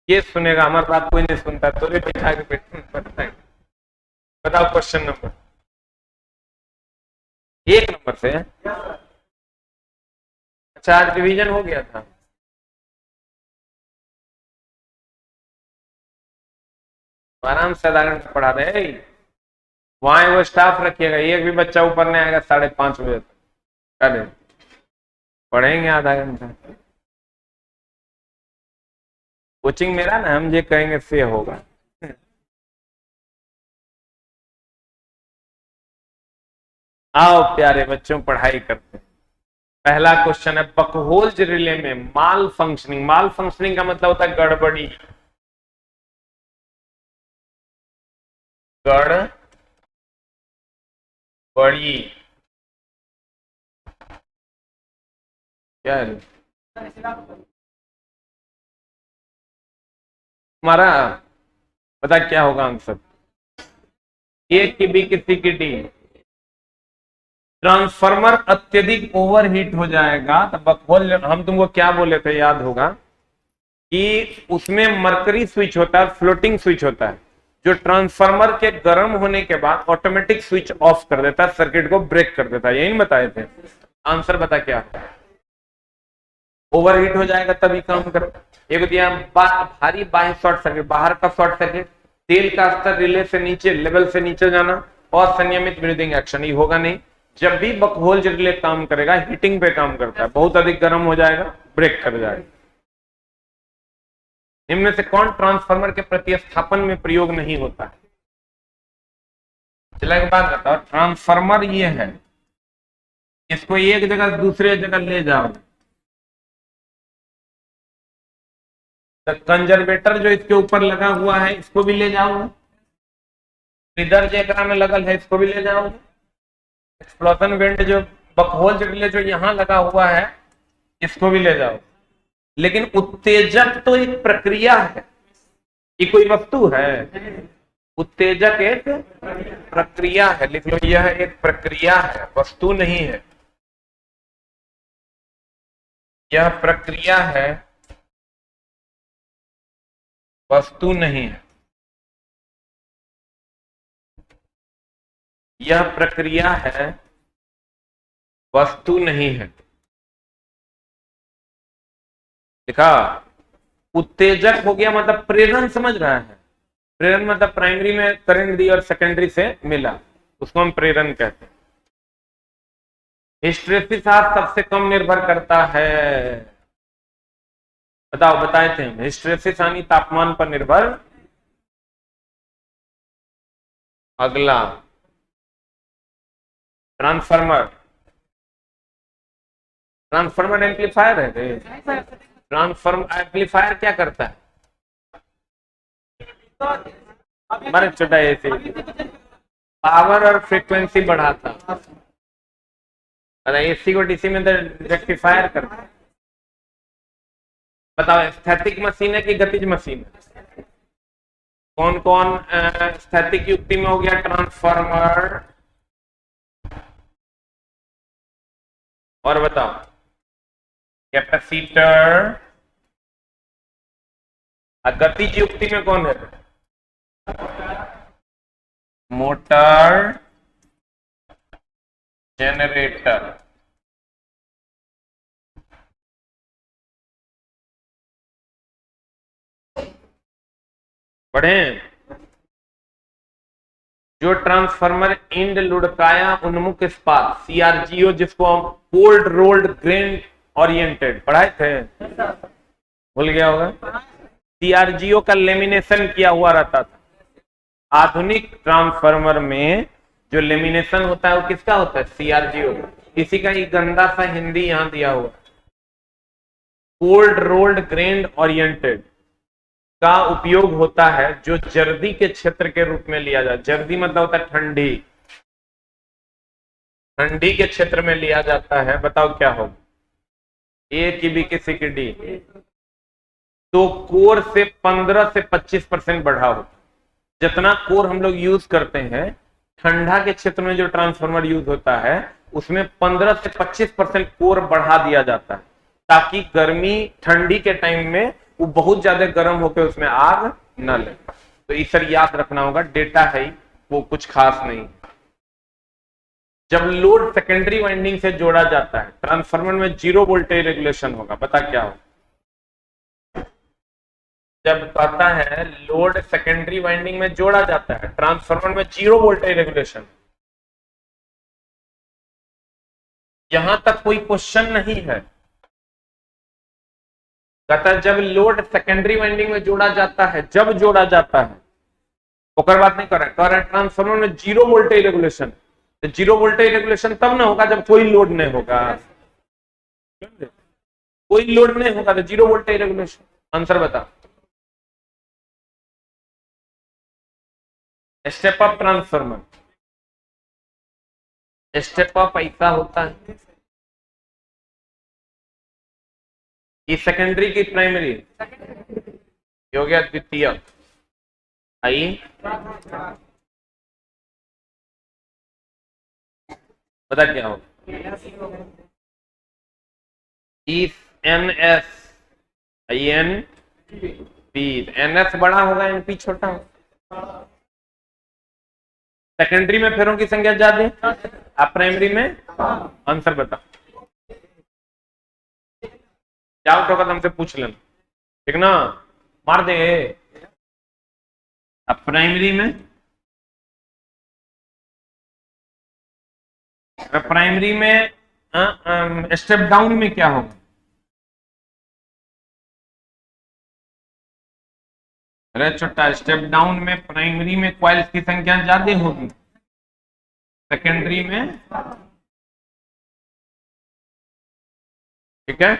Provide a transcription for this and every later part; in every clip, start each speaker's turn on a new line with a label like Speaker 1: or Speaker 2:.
Speaker 1: ये सुनेगा, हमारी बात कोई नहीं सुनता, तो रे बैठा के बैठता है। बताओ क्वेश्चन नंबर 1 से। अच्छा, आज रिवीजन हो गया था। आराम से आधा घंटा पढ़ा रहे। वहां वो स्टाफ रखिएगा, एक भी बच्चा ऊपर नहीं आएगा 5:30 बजे तक। अरे पढ़ेंगे आधा घंटा। कोचिंग मेरा ना, हम ये कहेंगे से होगा। आओ प्यारे बच्चों, पढ़ाई करते हैं। पहला क्वेश्चन है, बकहोल्ज रिले में माल फंक्शनिंग। माल फंक्शनिंग का मतलब होता है गड़बड़ी। गड़बड़ी क्या है तुम्हारा? पता क्या होगा आंसर? ए की बी की सी की डी। ट्रांसफार्मर अत्यधिक ओवरहीट हो जाएगा तो बकहोल, हम तुमको क्या बोले थे याद होगा कि उसमें मरकरी स्विच होता है, फ्लोटिंग स्विच होता है, जो ट्रांसफार्मर के गर्म होने के बाद ऑटोमेटिक स्विच ऑफ कर देता है, सर्किट को ब्रेक कर देता है। यही बताए थे। आंसर बता क्या है? ओवरहीट हो जाएगा तभी काम करो। एक दिया भारी बाह्य शॉर्ट सर्किट, बाहर का शॉर्ट सर्किट, तेल का स्तर रिले से नीचे, लेवल से नीचे जाना और संयमित ब्रीदिंग एक्शन, ये होगा नहीं। जब भी बकहोल्ज रिले काम करेगा हीटिंग पे काम करता है, बहुत अधिक गर्म हो जाएगा, ब्रेक कर जाएगा। इनमें से कौन ट्रांसफार्मर के प्रतिस्थापन में प्रयोग नहीं होता है? चला एक बात बताओ, ट्रांसफार्मर ये है, इसको एक जगह से दूसरे जगह ले जाओ तो कंजर्वेटर जो इसके ऊपर लगा हुआ है इसको भी ले जाओगे, इधर जो एकरा में लगल है इसको भी ले जाओगे, एक्सप्लोजन वेंट जो बकहोल्ज रिले जो यहाँ लगा हुआ है इसको भी ले जाओ। लेकिन उत्तेजक तो एक प्रक्रिया है, ये कोई वस्तु है? उत्तेजक एक प्रक्रिया है, लिख लो, यह एक प्रक्रिया है, वस्तु नहीं है। यह प्रक्रिया है, वस्तु नहीं है। यह प्रक्रिया है, वस्तु नहीं है। लिखा। उत्तेजक हो गया मतलब प्रेरण, समझ रहा है? प्रेरण मतलब प्राइमरी में करंट दी और सेकेंडरी से मिला, उसको हम प्रेरण कहते हैं। हिस्टैरिसीस सबसे कम निर्भर करता है, बताओ, बताए थे हम। हिस्टैरिसीस तापमान पर निर्भर। अगला ट्रांसफार्मर। ट्रांसफार्मर एम्पलीफायर है। ट्रांसफार्मर एम्पलीफायर क्या करता है? हमारे छोटा ऐसे पावर और फ्रीक्वेंसी बढ़ाता, अरे एसी को डीसी में रेक्टिफायर करता है। बताओ, स्थैतिक मशीन है कि गतिज मशीन है? कौन कौन स्थैतिक युक्ति में हो गया? ट्रांसफार्मर। और बताओ, कैपेसिटर। गतिज युक्ति में कौन है? Motor, generator. पढ़े? जो ट्रांसफार्मर इंड लुढ़काया उन्मुख इस्पात, सीआरजीओ, जिसको हम कोल्ड रोल्ड ग्रेन ओरिएंटेड पढ़ाए थे, भूल गया होगा। सीआरजीओ का लेमिनेशन किया हुआ रहता था। आधुनिक ट्रांसफार्मर में जो लेमिनेशन होता है वो किसका होता है? सीआरजीओ का। किसी का ये गंदा सा हिंदी यहां दिया हुआ, कोल्ड रोल्ड ग्रेन ओरिएंटेड का उपयोग होता है जो जर्दी के क्षेत्र के रूप में लिया जाता है। जर्दी मतलब होता है ठंडी, ठंडी के क्षेत्र में लिया जाता है। बताओ क्या होगा? ए की बी की सी की डी। तो कोर से 15 से 25% बढ़ा होता है। जितना कोर हम लोग यूज करते हैं ठंडा के क्षेत्र में, जो ट्रांसफार्मर यूज होता है उसमें 15 से 25% कोर बढ़ा दिया जाता है, ताकि गर्मी ठंडी के टाइम में वो बहुत ज्यादा गर्म होकर उसमें आग न लगे। तो इस सर याद रखना होगा, डेटा है वो कुछ खास नहीं। जब लोड सेकेंडरी वाइंडिंग से जोड़ा जाता है ट्रांसफार्मर में 0 वोल्टेज रेगुलेशन होगा। बता क्या होगा? जब कहता है लोड सेकेंडरी वाइंडिंग में जोड़ा जाता है ट्रांसफार्मर में 0 वोल्टेज रेगुलेशन, यहां तक कोई क्वेश्चन नहीं है। कहता है जब लोड सेकेंडरी वाइंडिंग में जोड़ा जाता है, जब जोड़ा जाता है, ओकर बात नहीं कर रहा है, कह रहा है ट्रांसफार्मर में 0 वोल्टेज रेगुलेशन। तो 0 वोल्टेज रेगुलेशन तब ना होगा जब कोई लोड नहीं होगा। कोई लोड नहीं होगा तो 0 वोल्टेज रेगुलेशन। आंसर बता। Step up transformer, step up ऐसा होता है, ये सेकेंडरी की प्राइमरी हो गया द्वितीय। आई बता क्या हो? N S I N P, N S बड़ा होगा एन पी छोटा होगा। सेकेंडरी में फेरों की संख्या ज्यादा, आप प्राइमरी में। आंसर बता। डाउट होगा तो हमसे पूछ लेना, ठीक ना? मार दे। अब प्राइमरी में, प्राइमरी में स्टेप डाउन में क्या होगा? अरे छोटा, स्टेप डाउन में प्राइमरी में कॉइल्स की संख्या ज्यादा होगी, सेकेंडरी में। ठीक है,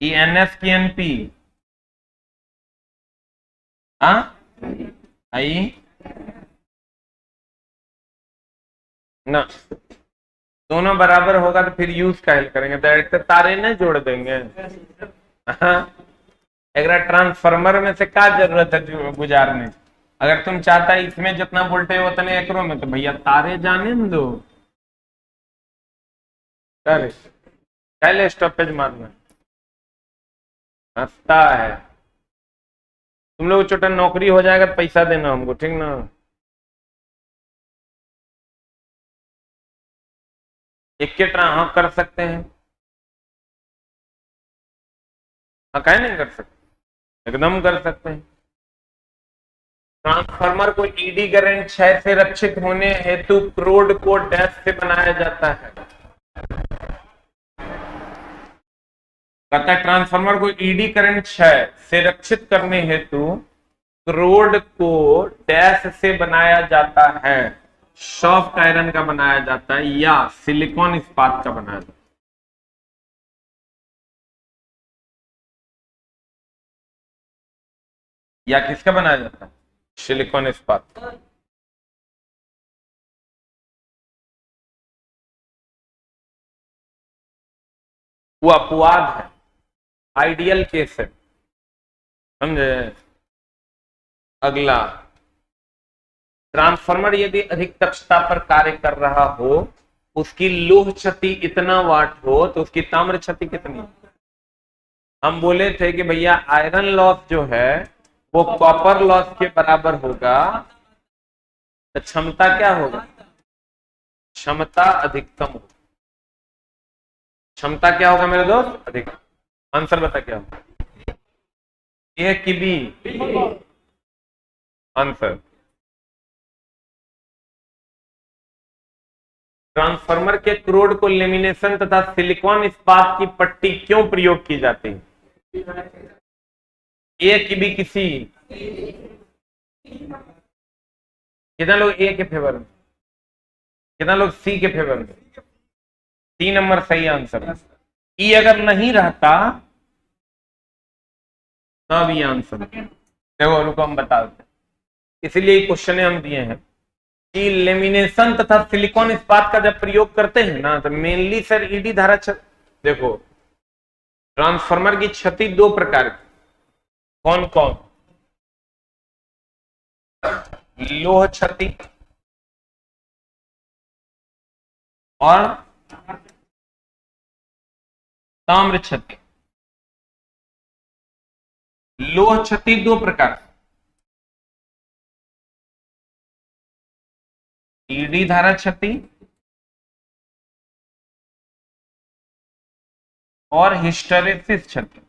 Speaker 1: एन एस की एन पी आई ना, दोनों बराबर होगा तो फिर यूज काहे करेंगे? डायरेक्ट तारे नहीं जोड़ देंगे। अगर ट्रांसफार्मर में से क्या जरूरत है गुजारने? अगर तुम चाहता है इसमें जितना वोल्टेज उतने एकरों में, तो भैया तारे जाने न दो। पहले स्टॉपेज मारना। हंसता है। तुम लोग छोटा नौकरी हो जाएगा तो पैसा देना हमको, ठीक ना? एक के हाँ कर सकते हैं, हाँ काहे नहीं कर सकते, एकदम कर सकते हैं। ट्रांसफार्मर को ईडी करंट 6 से रक्षित होने हेतु क्रोड को डैश से बनाया जाता है। कहता है ट्रांसफार्मर को ईडी करंट 6 से रक्षित करने हेतु क्रोड को डैश से बनाया जाता है। सॉफ्ट आयरन का बनाया जाता है या सिलिकॉन इस्पात का बनाया जाता है? या किसका बनाया जाता है? सिलिकॉन इस्पात। वो अपवाद है, आइडियल केस है, समझे? अगला, ट्रांसफार्मर यदि अधिक दक्षता पर कार्य कर रहा हो, उसकी लौह क्षति इतना वाट हो, तो उसकी ताम्र क्षति कितनी? हम बोले थे कि भैया आयरन लॉस जो है वो कॉपर लॉस के बराबर होगा, तो क्षमता क्या होगा? क्षमता अधिकतम होगा। क्षमता क्या होगा मेरे दोस्त? अधिक। आंसर बता क्या होगा? ए की बी? आंसर। ट्रांसफार्मर के क्रोड को लेमिनेशन तथा सिलिकॉन इस्पात की पट्टी क्यों प्रयोग की जाती है? ए की बी किसी? कितना लोग ए के फेवर में, कितना लोग सी के फेवर में? 3 नंबर सही आंसर। ई अगर नहीं रहता तब ये आंसर। देखो रुको हम बता देते, इसीलिए क्वेश्चन हम दिए हैं कि लेमिनेशन तथा सिलिकॉन इस्पात का जब प्रयोग करते हैं ना, तो मेनली सर ईडी धारा देखो ट्रांसफार्मर की क्षति 2 प्रकार की। कौन कौन? लौह क्षति और ताम्र क्षति। लोह क्षति दो प्रकार, ईडी धारा क्षति और हिस्टेरेसिस क्षति।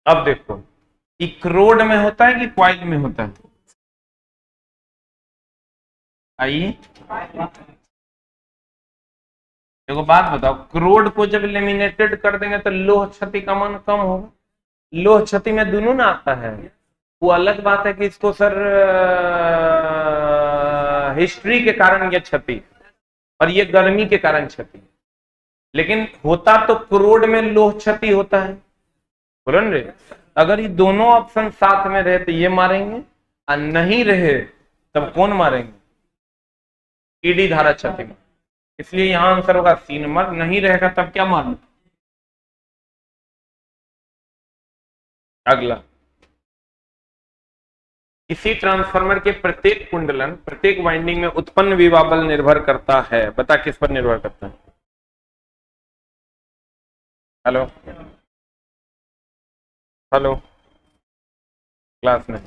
Speaker 1: अब देखो, इक्रोड में होता है कि क्वाइल में होता है? आइए देखो, बात बताओ, क्रोड को जब लेमिनेटेड कर देंगे तो लोह क्षति का मान कम होगा। लोह क्षति में दोनों ना आता है। वो अलग बात है कि इसको सर हिस्ट्री के कारण यह क्षति और ये गर्मी के कारण क्षति, लेकिन होता तो क्रोड में लोह क्षति होता है। बोलो न रे, अगर ये दोनों ऑप्शन साथ में रहे तो ये मारेंगे, और नहीं रहे तब कौन मारेंगे? ईडी धारा क्षति में। इसलिए यहां आंसर होगा सी नंबर। नहीं रहेगा तब क्या मारना? अगला, किसी ट्रांसफार्मर के प्रत्येक कुंडलन, प्रत्येक वाइंडिंग में उत्पन्न विभव बल निर्भर करता है। बता किस पर निर्भर करता है? हेलो हेलो, क्लास में।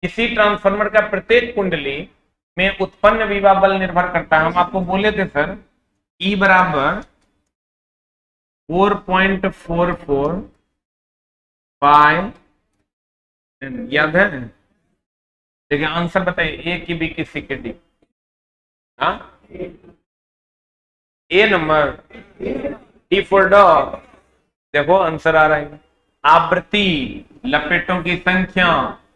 Speaker 1: किसी ट्रांसफार्मर का प्रत्येक कुंडली में उत्पन्न विभव बल निर्भर करता है। हम आपको बोले थे सर, E बराबर 4.44 पाई, याद है? देखिए आंसर बताइए, ए की बी की सी की डी। हाँ, ए नंबर, डी फॉर डॉग। देखो आंसर आ रहा है। आवृत्ति, लपेटों की संख्या,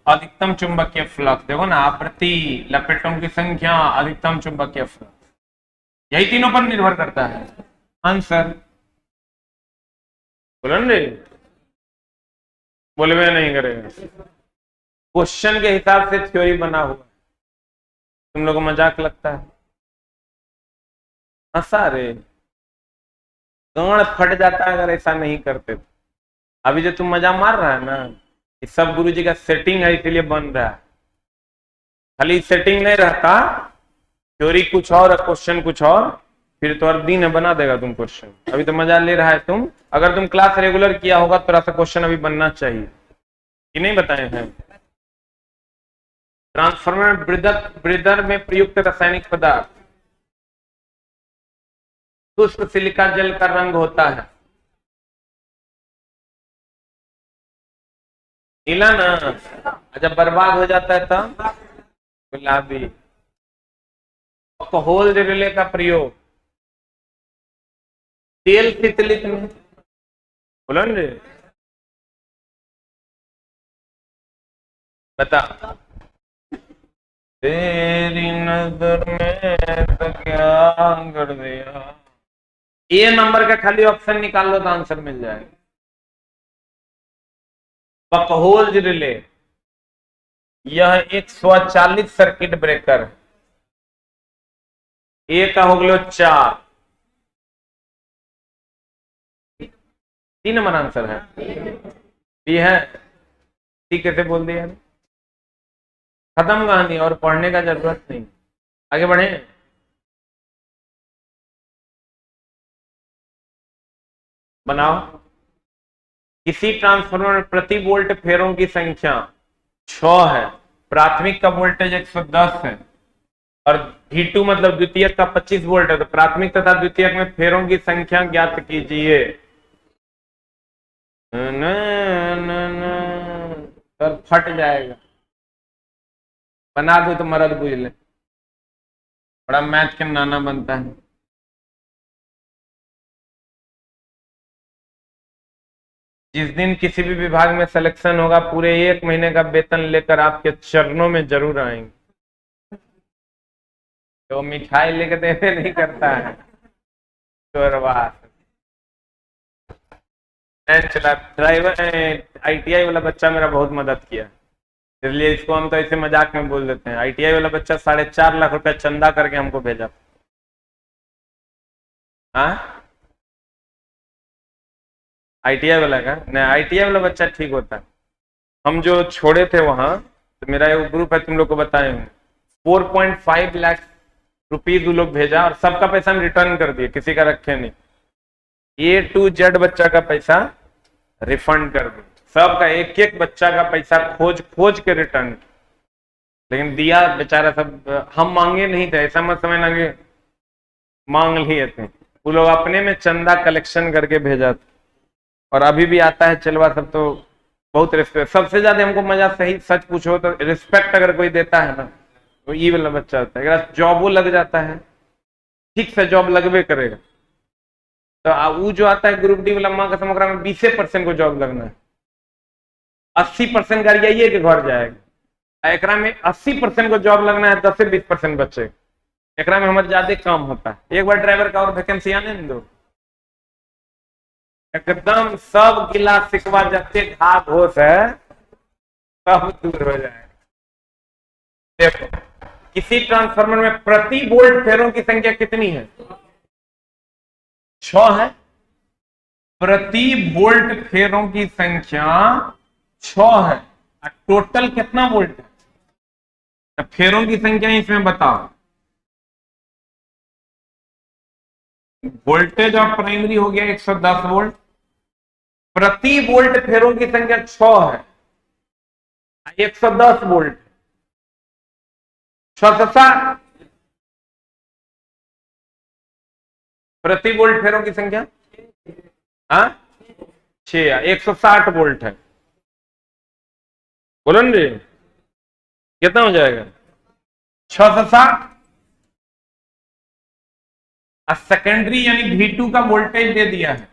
Speaker 1: अधिकतम चुंबकीय फ्लक्स। देखो ना, आवृत्ति, लपेटों की संख्या, अधिकतम चुंबकीय फ्लक्स, यही तीनों पर निर्भर करता है। आंसर बोलो रे, बोले में नहीं करेगा। क्वेश्चन के हिसाब से थ्योरी बना हुआ, तुम लोगों को मजाक लगता है? हंसा रे, गांड फट जाता है अगर ऐसा नहीं करते तो। अभी जो तुम मजा मार रहा है ना, ये सब गुरुजी का सेटिंग है, इसीलिए बन रहा है। खाली सेटिंग नहीं रहता, थ्योरी कुछ और, क्वेश्चन कुछ और, फिर तो हर दिन बना देगा तुम क्वेश्चन। अभी तो मजा ले रहा है तुम। अगर तुम क्लास रेगुलर किया होगा तो थोड़ा सा क्वेश्चन अभी बनना चाहिए, कि नहीं बताए हैं? ट्रांसफार्मर ब्रीदर में प्रयुक्त रासायनिक पदार्थ, शुष्क सिलिका जल का रंग होता है नीला ना, जब बर्बाद हो जाता है तब गुलाबी। अल्कोहल रिले का प्रयोग तेल शीतलित में, बोलो न, बता। तेरी नजर में तो क्या कर दिया। ए नंबर का खाली ऑप्शन निकाल लो तो आंसर मिल जाएगा। बकहोल रिले, यह एक स्वचालित सर्किट ब्रेकर। ए का हो गया 4, 3 नंबर आंसर है। बी है, सी कैसे बोल दिया? खत्म कहानी, और पढ़ने का जरूरत नहीं। आगे बढ़े। बनाओ। किसी ट्रांसफार्मर में प्रति वोल्ट फेरों की संख्या 6 है, प्राथमिक का वोल्टेज 110 है, और V2 मतलब द्वितीयक का 25 वोल्ट है, तो प्राथमिक तथा द्वितीयक में फेरों की संख्या ज्ञात कीजिए। सर फट जाएगा, बना दो तो मरद बुझ ले, बड़ा मैथ के नाना बनता है। जिस दिन किसी भी विभाग में सिलेक्शन होगा, पूरे 1 महीने का वेतन लेकर आपके चरणों में जरूर आएंगे। तो मिठाई लेके देने नहीं करता है, चला ड्राइवर। ITI वाला बच्चा मेरा बहुत मदद किया, इसलिए इसको हम तो ऐसे मजाक में बोल देते हैं। ITI वाला बच्चा 4.5 लाख रुपया चंदा करके हमको भेजा। हाँ, ITI वाला का नहीं, ITI वाला बच्चा ठीक होता है। हम जो छोड़े थे वहां, तो मेरा एक ग्रुप है, तुम लोग को बताए हूँ, 4.5 लाख रुपीज वो लोग भेजा और सबका पैसा हम रिटर्न कर दिए, किसी का रखे नहीं। A to Z बच्चा का पैसा रिफंड कर दिए, सबका एक एक बच्चा का पैसा खोज खोज के रिटर्न, लेकिन दिया बेचारा सब। हम मांगे नहीं थे, ऐसा मत समझना कि मांग लिए थे, वो लोग अपने में चंदा कलेक्शन करके भेजा था। और अभी भी आता है चलवा सब, तो बहुत रिस्पेक्ट। सबसे ज्यादा हमको मजा, सही सच पूछो तो रिस्पेक्ट अगर कोई देता है ना, तो ये वाला बच्चा होता है। अगर जॉब वो लग जाता है, ठीक से जॉब लगवे करेगा, तो वो जो आता है ग्रुप डी वाला, माँ कसम ओकरा में 20% को जॉब लगना है, 80% गाड़ी के घर जाएगा। एकरा में 80% को जॉब लगना है, 10 से 20% बच्चे। एकरा में हमारे ज्यादा काम होता है। एक बार ड्राइवर का और वैकेंसी आने दो, एकदम सब गिला शिकवा जते घात होश है सब दूर हो जाए। देखो, किसी ट्रांसफार्मर में प्रति वोल्ट फेरों की संख्या कितनी है? 6 है। प्रति वोल्ट फेरों की संख्या 6 है। टोटल कितना वोल्ट है? तो फेरों की संख्या इसमें बताओ। वोल्टेज ऑफ प्राइमरी हो गया 110 वोल्ट, प्रति वोल्ट फेरों की संख्या 6 है, 110 वोल्ट, 660 प्रति वोल्ट फेरों की संख्या, हाँ 6, 160 वोल्ट है। बोलो ना जी, कितना हो जाएगा? 660। सेकेंडरी यानी V2 का वोल्टेज दे दिया है,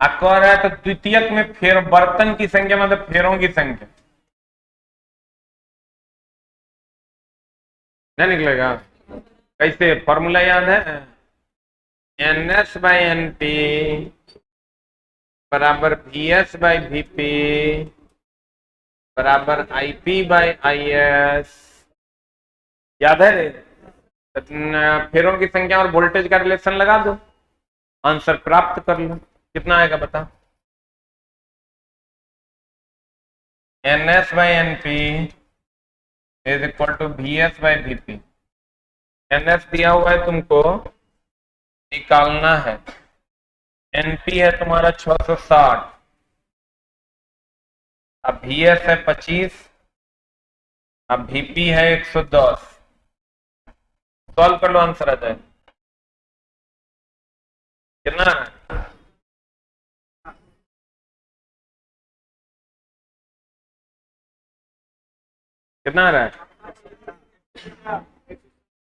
Speaker 1: कह रहा है तो द्वितीयक में फेर बर्तन की संख्या मतलब फेरों की संख्या नहीं निकलेगा। कैसे फॉर्मूला याद है? NS/NP बराबर VS/VP बराबर IP/IS। याद है रे? फेरों की संख्या और वोल्टेज का रिलेशन लगा दो, आंसर प्राप्त कर लो। कितना आएगा बता? NS/NP is equal to VS/VP। NS दिया हुआ है तुमको, निकालना है। NP है तुम्हारा 660, अब VS है 25, अब VP है 110। सॉल्व कर लो, आंसर आ जाए। कितना है? कितना आ रहा है?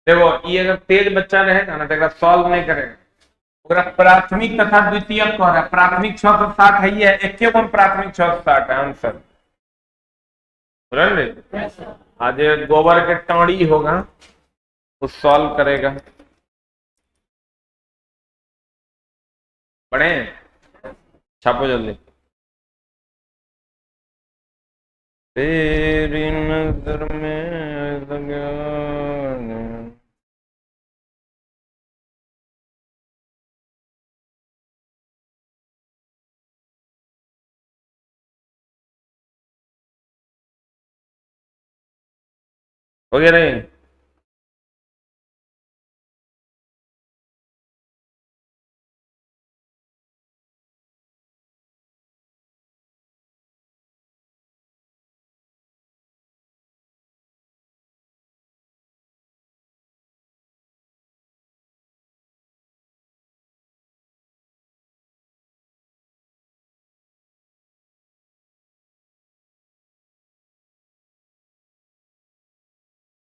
Speaker 1: देखो, ये अगर तेज बच्चा रहेगा ना तो सॉल्व नहीं करेगा। प्राथमिक तथा द्वितीयक कह रहा है, प्राथमिक 660 है, ये एक प्राथमिक 660 है आंसर। आज गोबर के टाड़ी होगा, वो सॉल्व करेगा। पढ़े? छापो जल्दी। तेरी नजर में लगा। हो गया नहीं?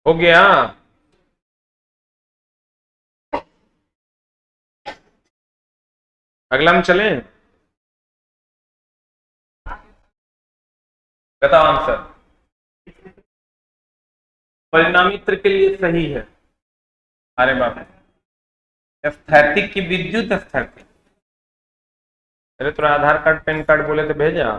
Speaker 1: हो गया। अगला हम चले, बताओ आंसर। परिणामित्र के लिए सही है। अरे बाप रे, स्थैतिक की विद्युत स्थैतिक। अरे तो आधार कार्ड पैन कार्ड बोले तो भेजा।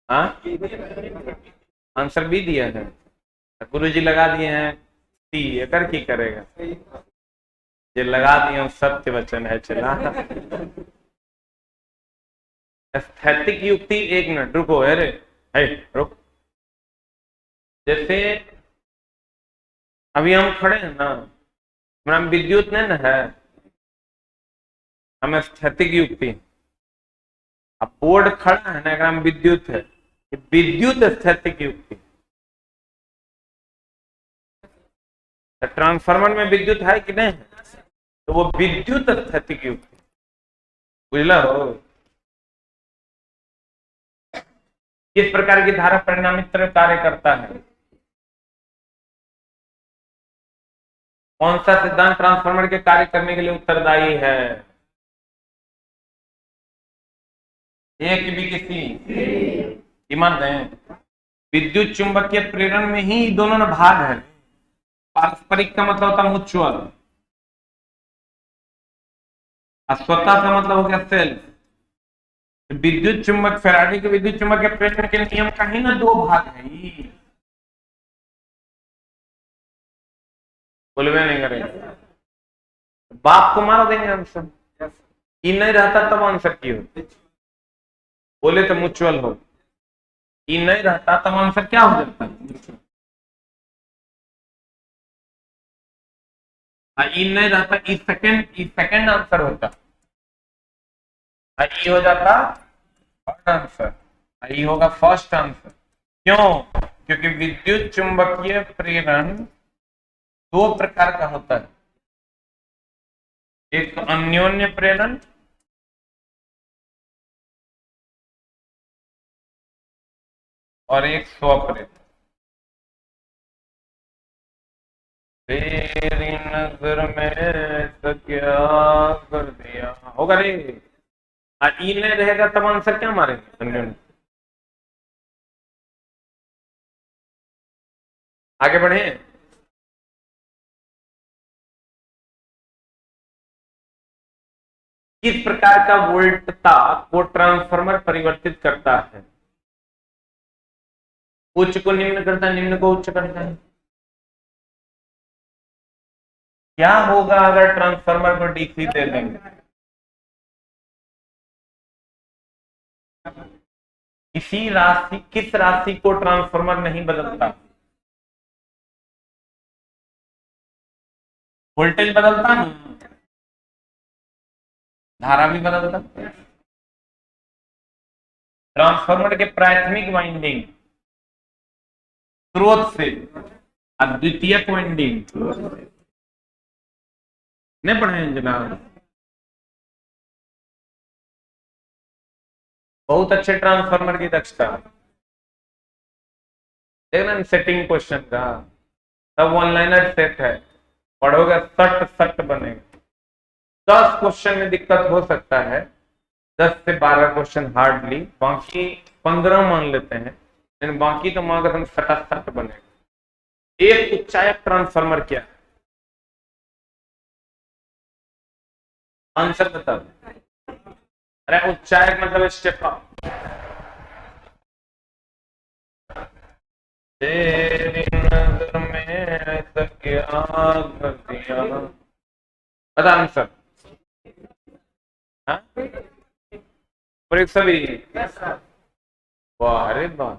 Speaker 1: हाँ, आंसर भी दिया है, गुरुजी लगा दिए हैं युक्ति एकर की करेगा, ये लगा दिया सत्य वचन है चला। स्थैतिक युक्ति, एक मिनट रुको, अरे रुक। जैसे अभी हम खड़े हैं ना, हमारा विद्युत नहीं ना है, हमें स्थैतिक युक्ति। अब बोर्ड खड़ा है ना, अगर विद्युत है, विद्युत स्थैतिक युक्ति। ट्रांसफार्मर में विद्युत है कि नहीं, तो वो विद्युत स्थैतिक युक्ति, बुझला हो। किस प्रकार की धारा परिणामित तरह कार्य करता है, कौन सा सिद्धांत ट्रांसफार्मर के कार्य करने के लिए उत्तरदायी है। एक भी किसी ईमान दें, विद्युत चुंबकीय प्रेरण में ही दोनों ना भाग है। पारस्परिक का मतलब होता है म्यूचुअल, स्वतः का मतलब हो गया सेल्फ। विद्युत चुंबक, फैराडे के विद्युत चुंबकीय प्रेरण के नियम का ही ना दो भाग है। बोलवे नहीं करेगा, बाप को मार देंगे आंसर। ई नहीं रहता तब आंसर की हो, बोले तो म्यूचुअल हो। ई नहीं रहता तब आंसर क्या हो जाता है, ई नहीं रहता, ई सेकंड आंसर होता, ई हो जाता थर्ड आंसर, ई होगा फर्स्ट आंसर। क्यों? क्योंकि विद्युत चुंबकीय प्रेरण दो प्रकार का होता है, एक अन्योन्य प्रेरण और एक स्वप्रेरण। तेरी नजर में तो क्या कर दिया होगा रे। ई नहीं रहेगा तब आंसर क्या मारेंगे, अन्योन्य। आगे बढ़े। किस प्रकार का वोल्टता को ट्रांसफार्मर परिवर्तित करता है, उच्च को निम्न करता है, निम्न को उच्च करता है। क्या होगा अगर ट्रांसफार्मर को डीसी दे देंगे, इसी राशि, किस राशि को ट्रांसफार्मर नहीं बदलता, वोल्टेज बदलता ना, धारा भी बदलता। ट्रांसफार्मर के प्राथमिक वाइंडिंग स्रोत से और द्वितीयक वाइंडिंग नहीं पढ़े जनाब, बहुत अच्छे ट्रांसफार्मर की दक्षता। देखना सेटिंग क्वेश्चन का, सब वन लाइनर सेट है, पढ़ोगे सट सट बनेगा। 10 क्वेश्चन में दिक्कत हो सकता है, 10 से 12 क्वेश्चन हार्डली, बाकी 15 मान लेते हैं, लेकिन बाकी तो मान कर सटा सट बनेगा। एक उच्चायक ट्रांसफार्मर क्या है, आंसर बता। अरे उच्चायक मतलब स्टेप अप। तेरी नजर में ऐसा क्या कर दिया, बता आंसर। परीक्षा भी, वाह अरे वाह,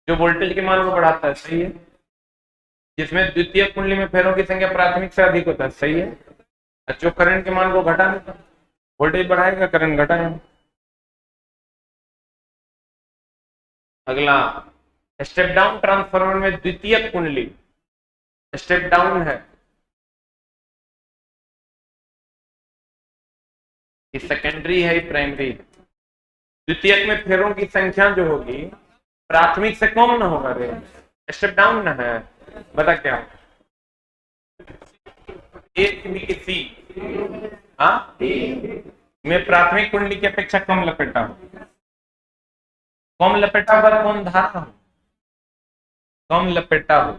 Speaker 1: जो वोल्टेज के मान को बढ़ाता है, सही है। जिसमें द्वितीय कुंडली में फेरों की संख्या प्राथमिक से अधिक होता है, सही है। जो करंट के मान को घटा देता, वोल्टेज बढ़ाएगा करंट घटाएगा। अगला, स्टेप डाउन ट्रांसफार्मर में द्वितीय कुंडली स्टेप डाउन है, ये सेकेंडरी है, प्राइमरी। द्वितीयक में फेरों की संख्या जो होगी प्राथमिक से कम ना होगा रे, स्टेप डाउन ना है। बता क्या, एक भी किसी में प्राथमिक कुंडली की अपेक्षा कम लपेटा हो, कम लपेटा होगा कौन धारा हो, कम लपेटा हो।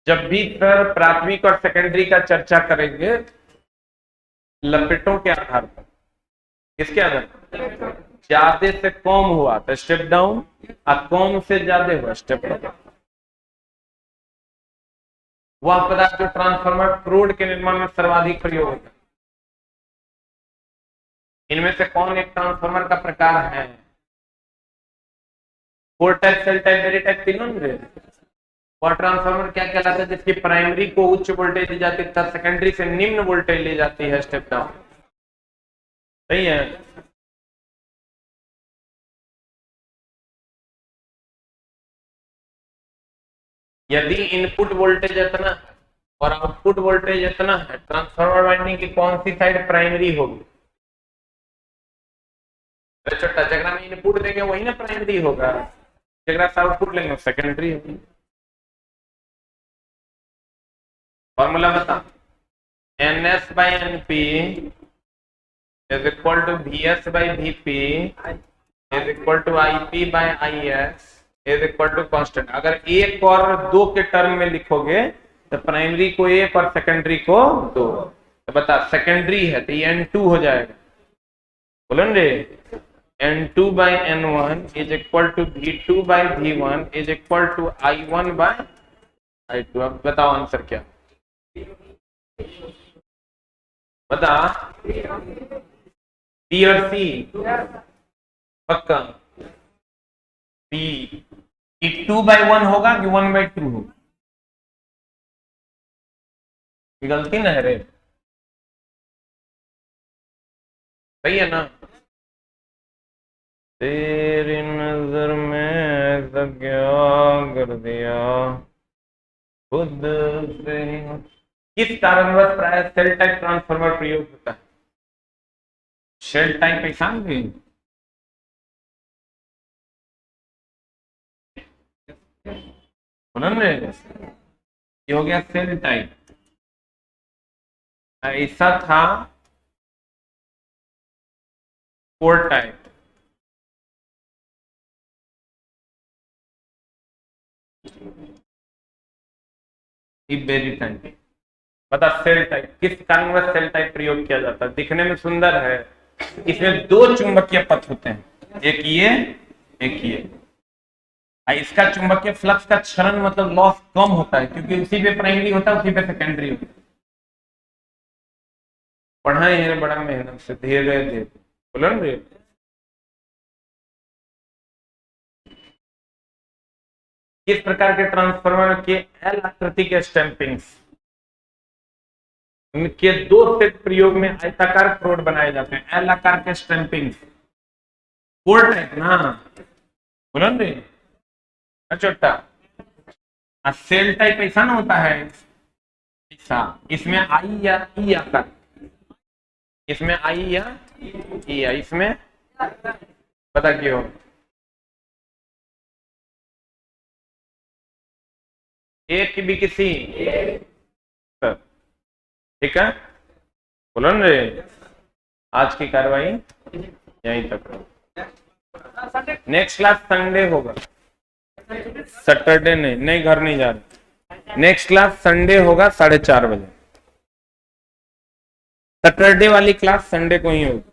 Speaker 1: जब भी सर प्राथमिक और सेकेंडरी का चर्चा करेंगे लपेटों के आधार पर, किसके आधार पर, ज्यादा से कम हुआ तो स्टेप डाउन और कम से ज्यादा हुआ स्टेप अप। वह पदार्थ जो ट्रांसफार्मर फ्लूइड के निर्माण में सर्वाधिक प्रयोग होता है। इनमें से कौन एक ट्रांसफार्मर का प्रकार है? Core type, shell type, berry type, तीनों में। वह ट्रांसफार्मर क्या कहलाता है जिसकी प्राइमरी को उच्च वोल्टेज दी जाती है तथा सेकेंडरी से निम्न वोल्टेज ली जाती है, स्टेप डाउन। सही है। यदि इनपुट वोल्टेज इतना और आउटपुट वोल्टेज इतना है, ट्रांसफार्मर वाइंडिंग की कौन सी साइड प्राइमरी होगी? छोटा जगह में इनपुट देंगे वही ना प्राइमरी होगा, जगह से आउटपुट लेंगे सेकेंडरी होगी। फॉर्मूला बता, NS by NP is equal to VS by VP is equal to IP by IS is equal to constant। अगर एक और दो के टर्म में लिखोगे तो प्राइमरी को एक और सेकेंडरी को दो, तो बता सेकेंडरी है तो ये N2 हो जाएगा। बोलो रे, N2 by N1 is equal to V2 by V1 is equal to I1 by I2। अब बताओ आंसर क्या? बता, B और C? पक्का B। 2/1 होगा कि 1/2 होगा? गलती ना है रे, सही है ना? तेरी नजर में ऐसा क्या कर दिया खुद से। किस कारणवश प्राय सेल टाइप ट्रांसफार्मर प्रयोग होता है? सेल टाइप पहचान गए? ये हो गया सेल टाइप। ऐसा था कोर टाइप। Berry type. बता सेल टाइप किस कारणवश सेल टाइप प्रयोग किया जाता है? दिखने में सुंदर है, इसमें दो चुंबकीय पथ होते हैं, एक ये एक ये। इसका चुंबकीय फ्लक्स का क्षरण मतलब लॉस कम होता है क्योंकि उसी पे प्राइमरी होता है उसी पे सेकेंडरी होता है। पढ़ाए हैं बड़ा मेहनत से, धीरे धीरे। बोलो ना, किस प्रकार के ट्रांसफार्मर के एल आकृति के स्टैंपिंग्स के दो सेट प्रयोग में आयताकार फ्लोट बनाए जाते हैं? एल आकार के स्टैंपिंग्स कोर टाइप ना, बोलो रे छोटा। सेल टाइप ऐसा ना होता है, ऐसा इसमें आई या ई आकार, इसमें आई या ई, इसमें पता क्यों? एक की भी किसी, ठीक है? बोलो रे, आज की कार्रवाई यहीं तक। नेक्स्ट क्लास संडे होगा, सैटरडे नहीं घर नहीं जा रहे। नेक्स्ट क्लास संडे होगा 4:30 बजे। सैटरडे वाली क्लास संडे को ही होगी।